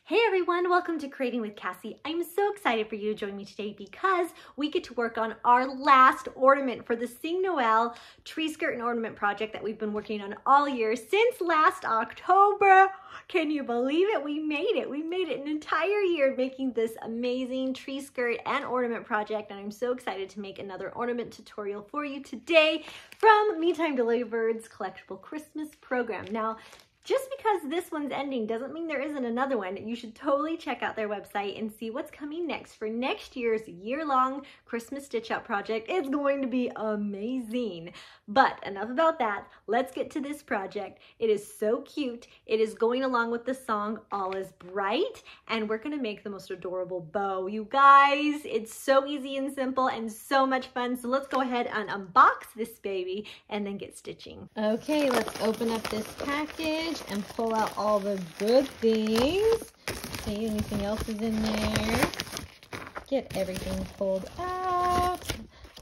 Hey everyone, welcome to Creating with Cassie. I'm so excited for you to join me today because we get to work on our last ornament for the Sing Noel Tree Skirt and Ornament project that we've been working on all year since last October. Can you believe it? We made it. We made it an entire year making this amazing tree skirt and ornament project, and I'm so excited to make another ornament tutorial for you today from Meantime Delivered's Collectible Christmas Program. Now, just because this one's ending doesn't mean there isn't another one. You should totally check out their website and see what's coming next for next year's year-long Christmas stitch-out project. It's going to be amazing. But enough about that. Let's get to this project. It is so cute. It is going along with the song All Is Bright, and we're gonna make the most adorable bow. You guys, it's so easy and simple and so much fun. So let's go ahead and unbox this baby and then get stitching. Okay, let's open up this package and pull out all the good things. See, anything else is in there. Get everything pulled out.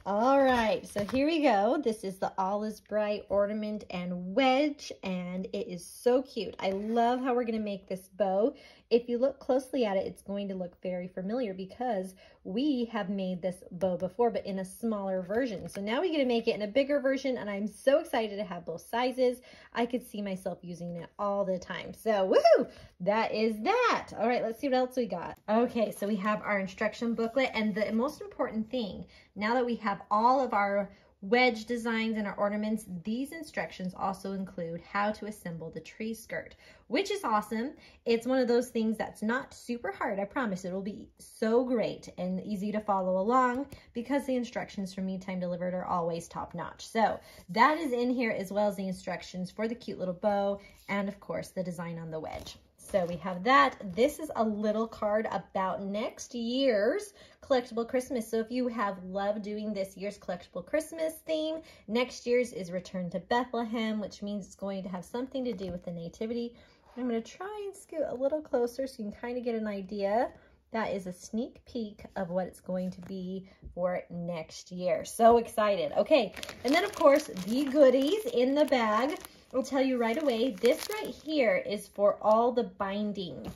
All right, so here we go. This is the All Is Bright ornament and wedge, and it is so cute. I love how we're gonna make this bow. If you look closely at it, it's going to look very familiar because we have made this bow before, but in a smaller version. So now we get to make it in a bigger version, and I'm so excited to have both sizes. I could see myself using it all the time. So, woohoo! That is that. All right, let's see what else we got. Okay, so we have our instruction booklet, and the most important thing, now that we have all of our wedge designs and our ornaments, these instructions also include how to assemble the tree skirt, which is awesome. It's one of those things that's not super hard. I promise it will be so great and easy to follow along because the instructions from Meantime Delivered are always top notch. So that is in here, as well as the instructions for the cute little bow and of course the design on the wedge. So we have that. This is a little card about next year's Collectible Christmas. So if you have loved doing this year's Collectible Christmas theme, next year's is Return to Bethlehem, which means it's going to have something to do with the Nativity. I'm going to try and scoot a little closer so you can kind of get an idea. That is a sneak peek of what it's going to be for next year. So excited. Okay, and then of course the goodies in the bag. I'll tell you right away, this right here is for all the binding.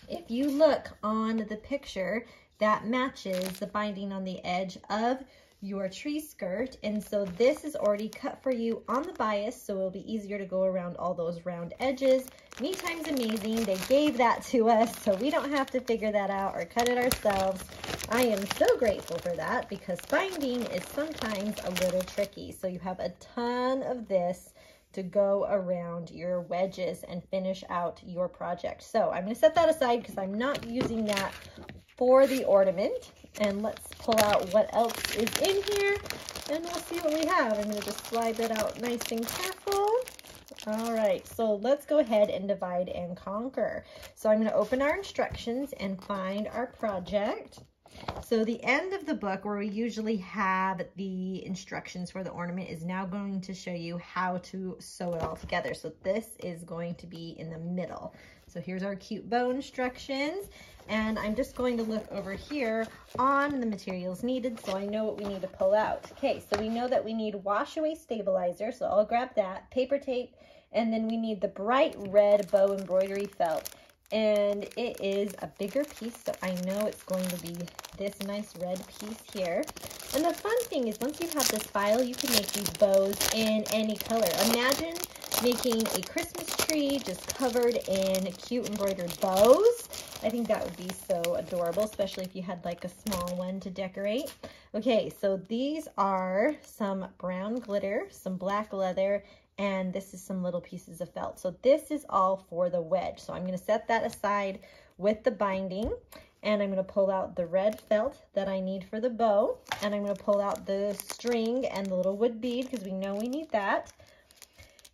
If you look on the picture, that matches the binding on the edge of your tree skirt. And so this is already cut for you on the bias, so it'll be easier to go around all those round edges. Meetime's amazing. They gave that to us, so we don't have to figure that out or cut it ourselves. I am so grateful for that because binding is sometimes a little tricky. So you have a ton of this to go around your wedges and finish out your project. So I'm going to set that aside because I'm not using that for the ornament. And let's pull out what else is in here and we'll see what we have. I'm going to just slide that out nice and careful. All right, so let's go ahead and divide and conquer. So I'm going to open our instructions and find our project. So the end of the book, where we usually have the instructions for the ornament, is now going to show you how to sew it all together. So this is going to be in the middle. So here's our cute bow instructions, and I'm just going to look over here on the materials needed so I know what we need to pull out. Okay, so we know that we need wash away stabilizer, so I'll grab that, paper tape, and then we need the bright red bow embroidery felt. And it is a bigger piece, so I know it's going to be this nice red piece here. And the fun thing is, once you have this file, you can make these bows in any color. Imagine making a Christmas tree just covered in cute embroidered bows. I think that would be so adorable, especially if you had like a small one to decorate. Okay, so these are some brown glitter, some black leather, and this is some little pieces of felt. So this is all for the wedge. So I'm going to set that aside with the binding, and I'm going to pull out the red felt that I need for the bow, and I'm going to pull out the string and the little wood bead because we know we need that.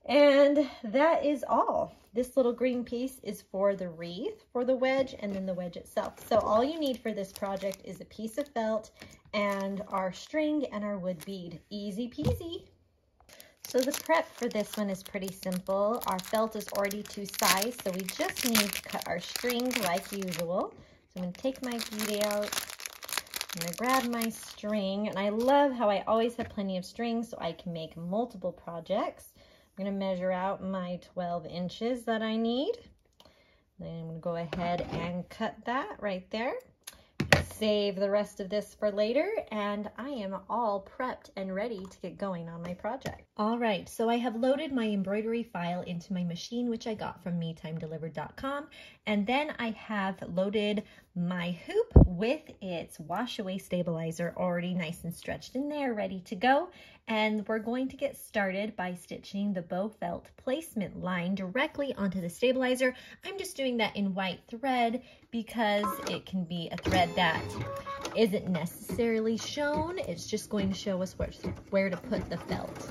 And that is all. This little green piece is for the wreath for the wedge, and then the wedge itself. So all you need for this project is a piece of felt and our string and our wood bead. Easy peasy. So the prep for this one is pretty simple. Our felt is already to size, so we just need to cut our string like usual. So I'm going to take my bead out. I'm going to grab my string, and I love how I always have plenty of string so I can make multiple projects. I'm going to measure out my 12 inches that I need. Then I'm going to go ahead and cut that right there. Save the rest of this for later, and I am all prepped and ready to get going on my project. All right, so I have loaded my embroidery file into my machine, which I got from metimedelivered.com, and then I have loaded my hoop with its wash away stabilizer already nice and stretched in there, ready to go. And we're going to get started by stitching the bow felt placement line directly onto the stabilizer. I'm just doing that in white thread because it can be a thread that isn't necessarily shown. It's just going to show us where to put the felt.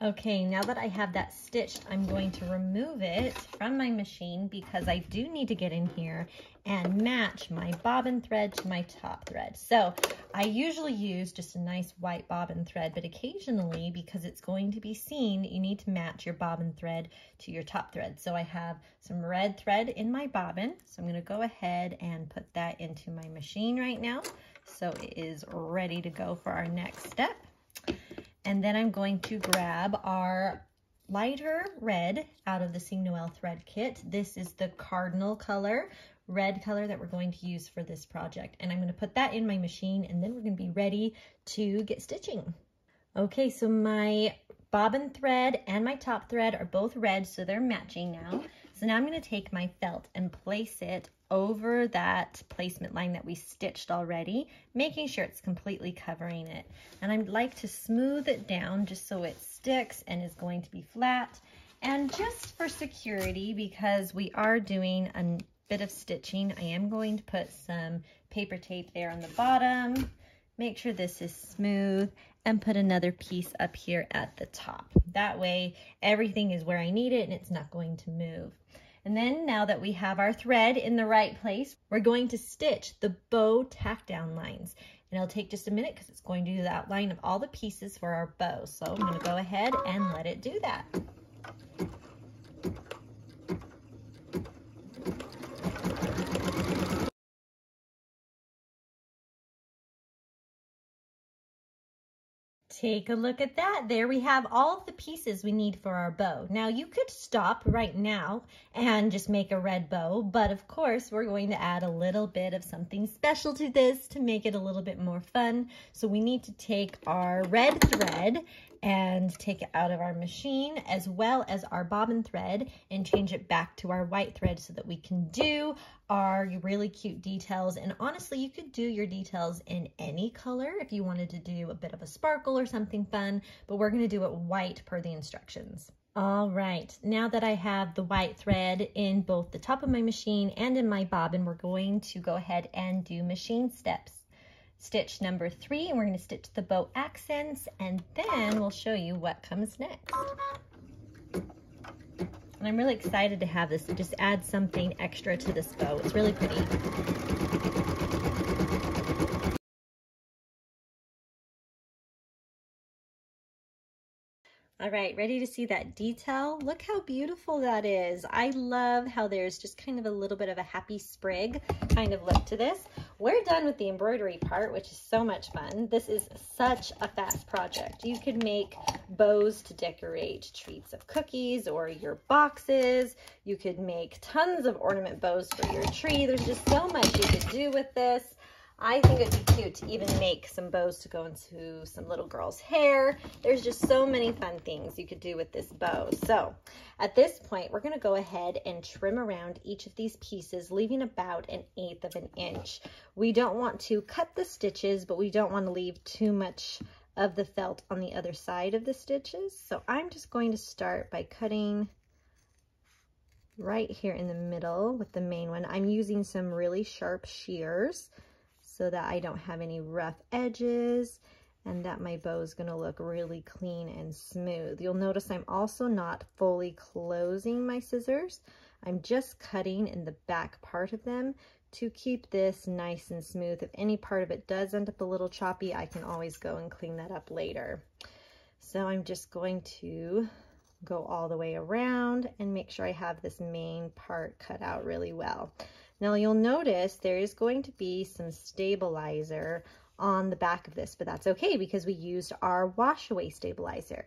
Okay, now that I have that stitched, I'm going to remove it from my machine because I do need to get in here and match my bobbin thread to my top thread. So I usually use just a nice white bobbin thread, but occasionally, because it's going to be seen, you need to match your bobbin thread to your top thread. So I have some red thread in my bobbin, so I'm going to go ahead and put that into my machine right now. So it is ready to go for our next step. And then I'm going to grab our lighter red out of the Sing Noel thread kit. This is the cardinal color, red color that we're going to use for this project. And I'm going to put that in my machine, and then we're going to be ready to get stitching. Okay, so my bobbin thread and my top thread are both red, so they're matching now. So now I'm going to take my felt and place it over that placement line that we stitched already, making sure it's completely covering it. And I'd like to smooth it down just so it sticks and is going to be flat. And just for security, because we are doing a bit of stitching, I am going to put some paper tape there on the bottom, make sure this is smooth, and put another piece up here at the top. That way everything is where I need it and it's not going to move. And then now that we have our thread in the right place, we're going to stitch the bow tack down lines. And it'll take just a minute because it's going to do the outline of all the pieces for our bow. So I'm going to go ahead and let it do that. Take a look at that. There we have all of the pieces we need for our bow. Now you could stop right now and just make a red bow, but of course we're going to add a little bit of something special to this to make it a little bit more fun. So we need to take our red thread and take it out of our machine, as well as our bobbin thread, and change it back to our white thread so that we can do our really cute details. And honestly, you could do your details in any color if you wanted to do a bit of a sparkle or something fun, but we're going to do it white per the instructions. All right, now that I have the white thread in both the top of my machine and in my bobbin, we're going to go ahead and do machine steps. Stitch number 3, and we're going to stitch the bow accents, and then we'll show you what comes next. And I'm really excited to have this. Just add something extra to this bow. It's really pretty. All right, ready to see that detail? Look how beautiful that is. I love how there's just kind of a little bit of a happy sprig kind of look to this. We're done with the embroidery part, which is so much fun. This is such a fast project. You could make bows to decorate treats of cookies or your boxes. You could make tons of ornament bows for your tree. There's just so much you could do with this. I think it'd be cute to even make some bows to go into some little girl's hair. There's just so many fun things you could do with this bow. So at this point, we're going to go ahead and trim around each of these pieces, leaving about 1/8 of an inch. We don't want to cut the stitches, but we don't want to leave too much of the felt on the other side of the stitches. So I'm just going to start by cutting right here in the middle with the main one. I'm using some really sharp shears so that I don't have any rough edges and that my bow is going to look really clean and smooth. You'll notice I'm also not fully closing my scissors. I'm just cutting in the back part of them to keep this nice and smooth. If any part of it does end up a little choppy, I can always go and clean that up later. So I'm just going to go all the way around and make sure I have this main part cut out really well. Now you'll notice there is going to be some stabilizer on the back of this, but that's okay because we used our wash away stabilizer.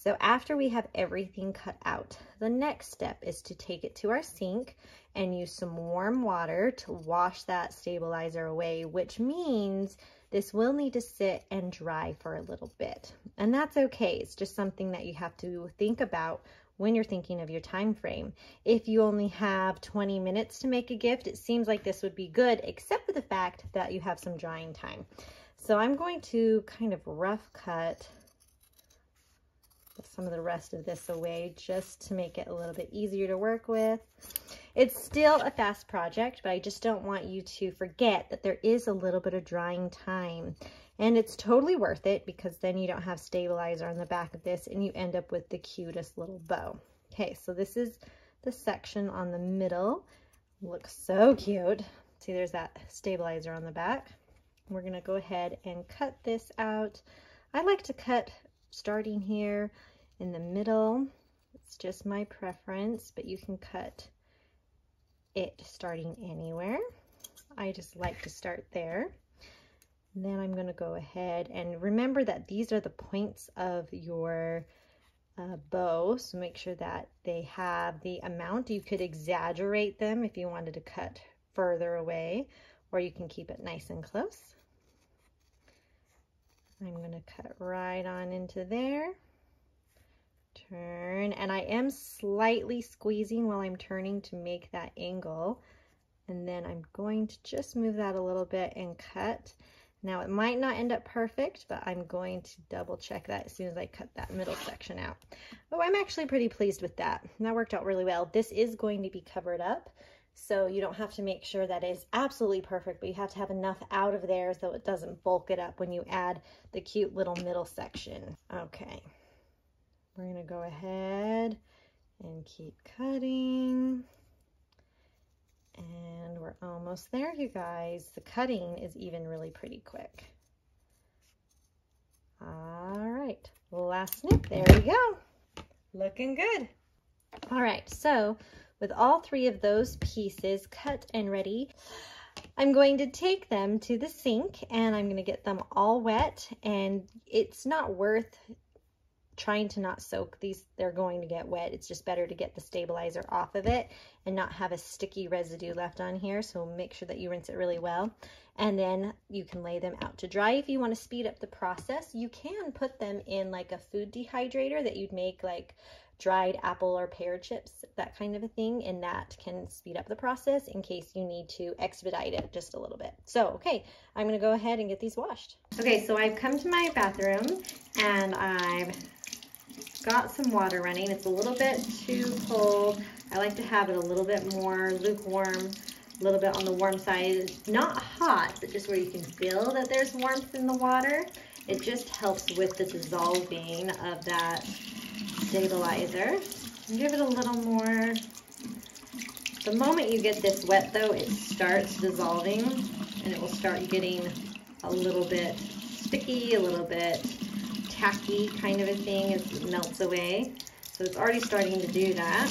So after we have everything cut out, the next step is to take it to our sink and use some warm water to wash that stabilizer away, which means this will need to sit and dry for a little bit. And that's okay. It's just something that you have to think about when you're thinking of your time frame. If you only have 20 minutes to make a gift, it seems like this would be good, except for the fact that you have some drying time. So I'm going to kind of rough cut some of the rest of this away just to make it a little bit easier to work with. It's still a fast project, but I just don't want you to forget that there is a little bit of drying time. And it's totally worth it because then you don't have stabilizer on the back of this and you end up with the cutest little bow. Okay, so this is the section on the middle. Looks so cute. See, there's that stabilizer on the back. We're gonna go ahead and cut this out. I like to cut starting here in the middle. It's just my preference, but you can cut it starting anywhere. I just like to start there. And then I'm going to go ahead and remember that these are the points of your bow, so make sure that they have the amount. You could exaggerate them if you wanted to cut further away, or you can keep it nice and close. I'm going to cut right on into there. Turn, and I am slightly squeezing while I'm turning to make that angle. And then I'm going to just move that a little bit and cut. Now it might not end up perfect, but I'm going to double check that as soon as I cut that middle section out. Oh, I'm actually pretty pleased with that. That worked out really well. This is going to be covered up, so you don't have to make sure that it's absolutely perfect, but you have to have enough out of there so it doesn't bulk it up when you add the cute little middle section. Okay, we're gonna go ahead and keep cutting. And we're almost there, you guys. The cutting is even really pretty quick. All right, last snip, there we go. Looking good. All right, so with all three of those pieces cut and ready, I'm going to take them to the sink and I'm gonna get them all wet, and it's not worth trying to not soak these. They're going to get wet. It's just better to get the stabilizer off of it and not have a sticky residue left on here. So make sure that you rinse it really well, and then you can lay them out to dry. If you want to speed up the process, you can put them in like a food dehydrator that you'd make like dried apple or pear chips, that kind of a thing, and that can speed up the process in case you need to expedite it just a little bit. So okay, I'm gonna go ahead and get these washed. Okay, so I've come to my bathroom and I've got some water running. It's a little bit too cold. I like to have it a little bit more lukewarm, a little bit on the warm side. Not hot, but just where you can feel that there's warmth in the water. It just helps with the dissolving of that stabilizer. Give it a little more. The moment you get this wet though, it starts dissolving and it will start getting a little bit sticky, a little bit tacky kind of a thing as it melts away. So it's already starting to do that.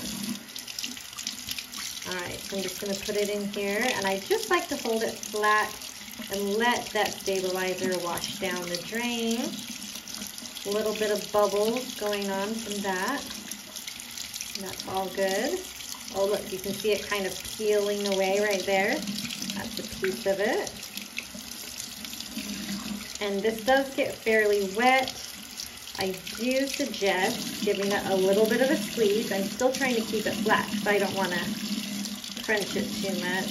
All right, so I'm just gonna put it in here, and I just like to hold it flat and let that stabilizer wash down the drain. A little bit of bubbles going on from that. And that's all good. Oh look, you can see it kind of peeling away right there. That's a piece of it. And this does get fairly wet. I do suggest giving it a little bit of a squeeze. I'm still trying to keep it flat because I don't want to crunch it too much.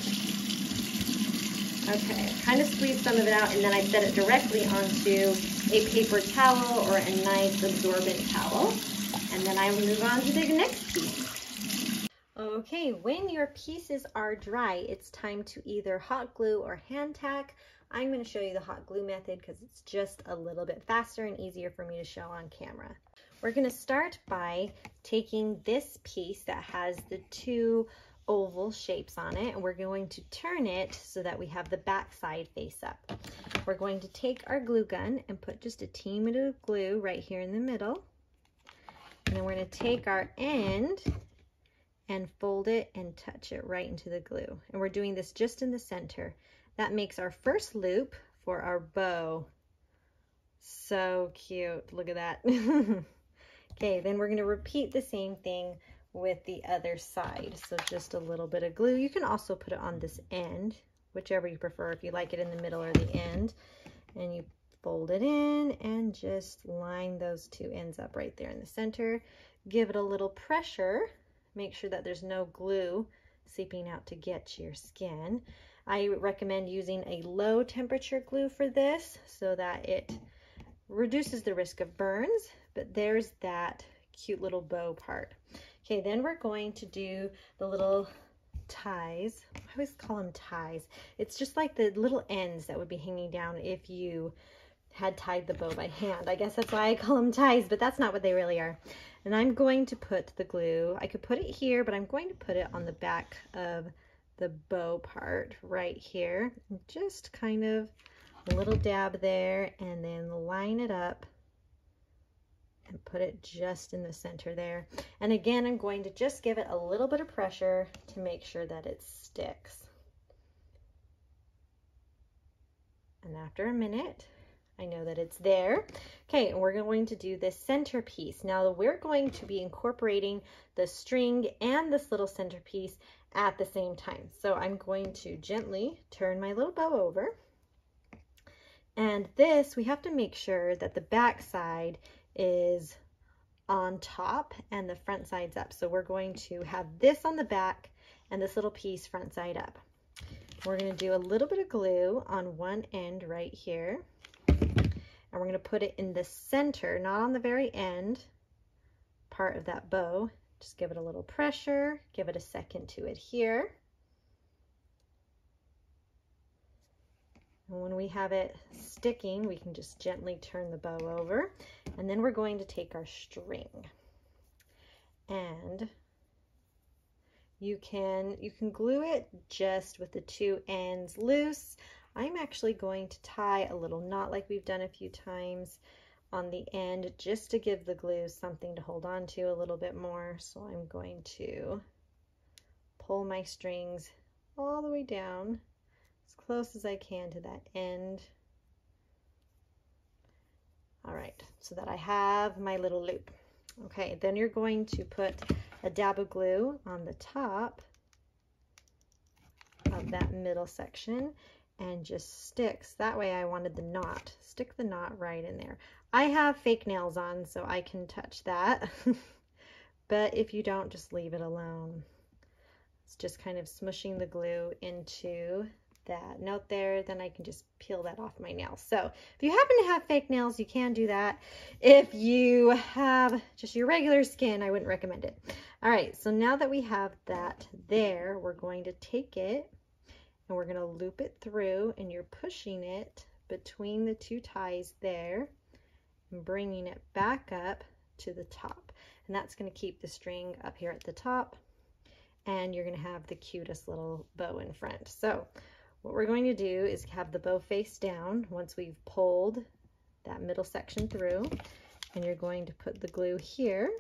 Okay, kind of squeeze some of it out, and then I set it directly onto a paper towel or a nice absorbent towel. And then I will move on to the next piece. Okay, when your pieces are dry, it's time to either hot glue or hand tack. I'm going to show you the hot glue method because it's just a little bit faster and easier for me to show on camera. We're going to start by taking this piece that has the two oval shapes on it, and we're going to turn it so that we have the back side face up. We're going to take our glue gun and put just a teeny bit of glue right here in the middle, and then we're going to take our end and fold it and touch it right into the glue, and we're doing this just in the center. That makes our first loop for our bow. So cute, look at that. Okay, then we're going to repeat the same thing with the other side. So just a little bit of glue. You can also put it on this end, whichever you prefer, if you like it in the middle or the end. And you fold it in and just line those two ends up right there in the center. Give it a little pressure. Make sure that there's no glue seeping out to get to your skin. I recommend using a low temperature glue for this so that it reduces the risk of burns, but there's that cute little bow part. Okay, then we're going to do the little ties. I always call them ties. It's just like the little ends that would be hanging down if you had tied the bow by hand. I guess that's why I call them ties, but that's not what they really are. And I'm going to put the glue, I could put it here, but I'm going to put it on the back of the bow part right here. And just kind of a little dab there, and then line it up and put it just in the center there. And again, I'm going to just give it a little bit of pressure to make sure that it sticks. And after a minute, I know that it's there. Okay, and we're going to do this centerpiece. Now we're going to be incorporating the string and this little centerpiece at the same time. So I'm going to gently turn my little bow over. And this, we have to make sure that the back side is on top and the front side's up. So we're going to have this on the back and this little piece front side up. We're going to do a little bit of glue on one end right here. And we're going to put it in the center, not on the very end part of that bow. Just give it a little pressure, give it a second to adhere. And when we have it sticking, we can just gently turn the bow over. And then we're going to take our string. And you can glue it just with the two ends loose. I'm actually going to tie a little knot like we've done a few times on the end just to give the glue something to hold on to a little bit more. So I'm going to pull my strings all the way down as close as I can to that end. All right, so that I have my little loop. Okay, then you're going to put a dab of glue on the top of that middle section and just sticks. That way I wanted the knot. Stick the knot right in there. I have fake nails on, so I can touch that. But if you don't, just leave it alone. It's just kind of smushing the glue into that note there, then I can just peel that off my nails. So if you happen to have fake nails, you can do that. If you have just your regular skin, I wouldn't recommend it. All right, so now that we have that there, we're going to take it and we're going to loop it through, and you're pushing it between the two ties there and bringing it back up to the top. And that's going to keep the string up here at the top, and you're going to have the cutest little bow in front. So what we're going to do is have the bow face down once we've pulled that middle section through, and you're going to put the glue here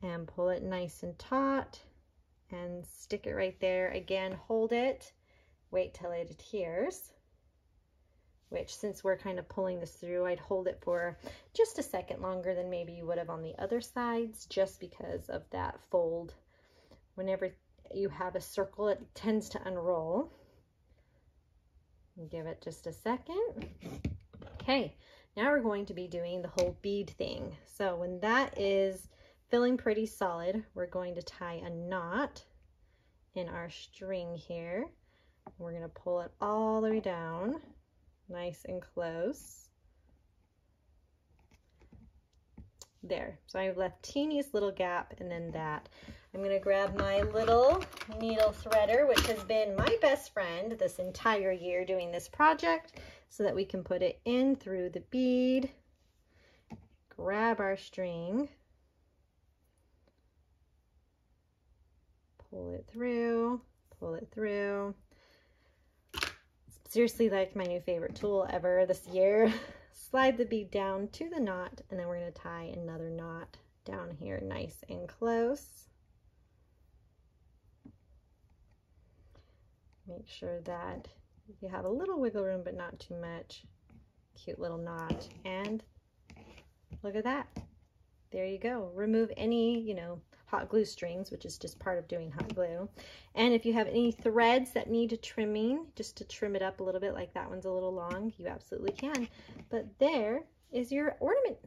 and pull it nice and taut and stick it right there. Again, hold it, wait till it adheres, which since we're kind of pulling this through, I'd hold it for just a second longer than maybe you would have on the other sides, just because of that fold. Whenever you have a circle, it tends to unroll. Give it just a second. Okay, now we're going to be doing the whole bead thing. So when that is feeling pretty solid, we're going to tie a knot in our string here. We're going to pull it all the way down, nice and close. There, so I've left teeniest little gap, and then that. I'm going to grab my little needle threader, which has been my best friend this entire year doing this project, so that we can put it in through the bead, grab our string, pull it through, pull it through. Seriously, like my new favorite tool ever this year. Slide the bead down to the knot, and then we're going to tie another knot down here nice and close. Make sure that you have a little wiggle room, but not too much. Cute little knot, and look at that. There you go. Remove any, you know, hot glue strings, which is just part of doing hot glue. And if you have any threads that need trimming, just to trim it up a little bit, like that one's a little long, you absolutely can. But there is your ornament.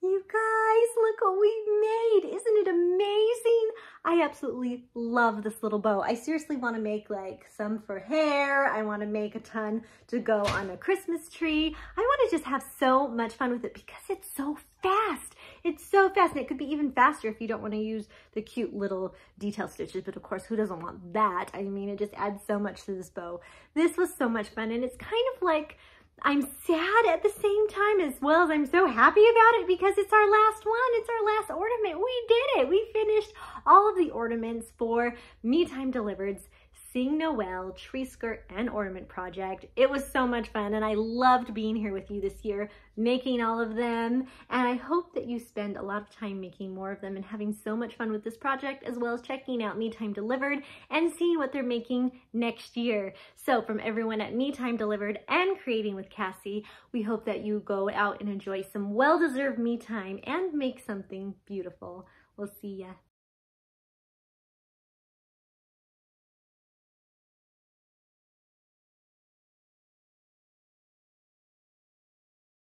You guys, look what we made. Isn't it amazing? I absolutely love this little bow. I seriously want to make like some for hair. I want to make a ton to go on a Christmas tree. I want to just have so much fun with it because it's so fast. It's so fast, and it could be even faster if you don't want to use the cute little detail stitches, but of course, who doesn't want that? I mean, it just adds so much to this bow. This was so much fun, and it's kind of like I'm sad at the same time as well as I'm so happy about it because it's our last one. It's our last ornament. We did it. We finished all of the ornaments for Me Time Delivered's Sing Noel Tree Skirt and Ornament project. It was so much fun, and I loved being here with you this year, making all of them, and I hope that you spend a lot of time making more of them and having so much fun with this project, as well as checking out Me Time Delivered and seeing what they're making next year. So from everyone at Me Time Delivered and Creating with Cassie, we hope that you go out and enjoy some well-deserved me time and make something beautiful. We'll see ya.